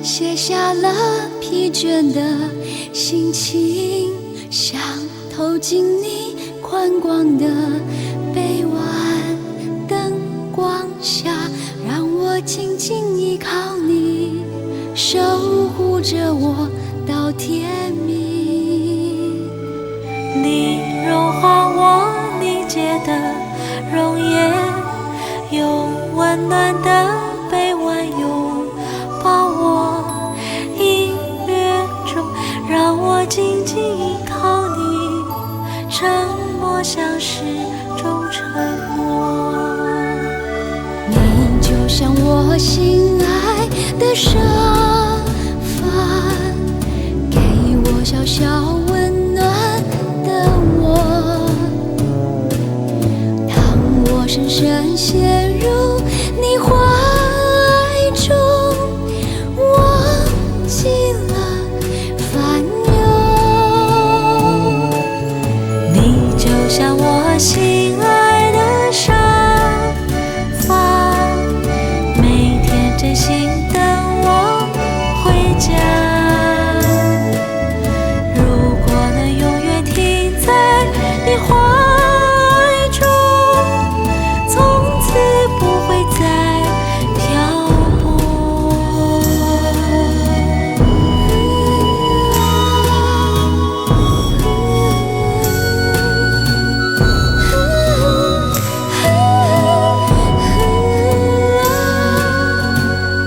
卸下了疲倦的心情，想投进你宽广的臂弯，灯光下让我紧紧依靠你，守护着我到天明。你融化我凝结的容颜，用温暖的臂弯拥抱我，音乐中让我紧紧依靠你，沉默像是种承诺。你就像我心爱的沙发，给我小小温暖的我，当我深深陷入你怀中，忘记了烦忧。你就像我心爱的沙发，每天真心等我回家。如果能永远停在你怀中，从此不会再漂泊。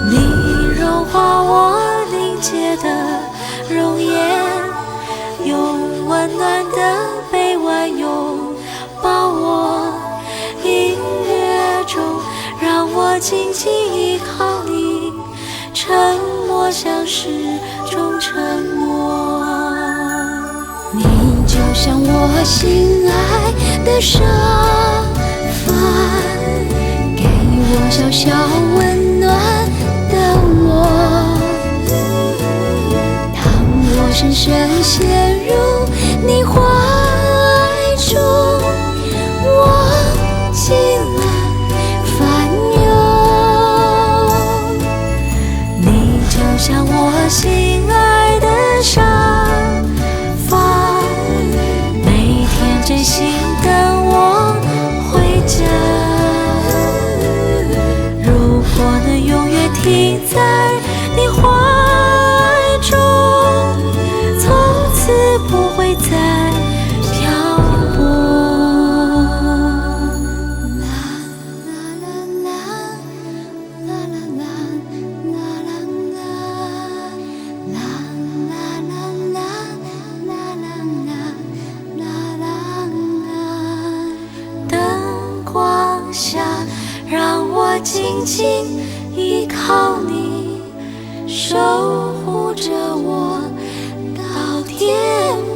你融化我凝结的容颜，用温暖的臂弯拥抱我，音乐中让我紧紧依靠你，沉默像是种承诺。你就像我心爱的沙发，给我小小温暖的我，当我深深陷入你怀中，忘记了烦忧。你就像我心爱的沙发，每天真心等我回家。如果能永远停在你怀中，从此不会再漂泊。灯光下，让我紧紧依靠你，守护着我到天明。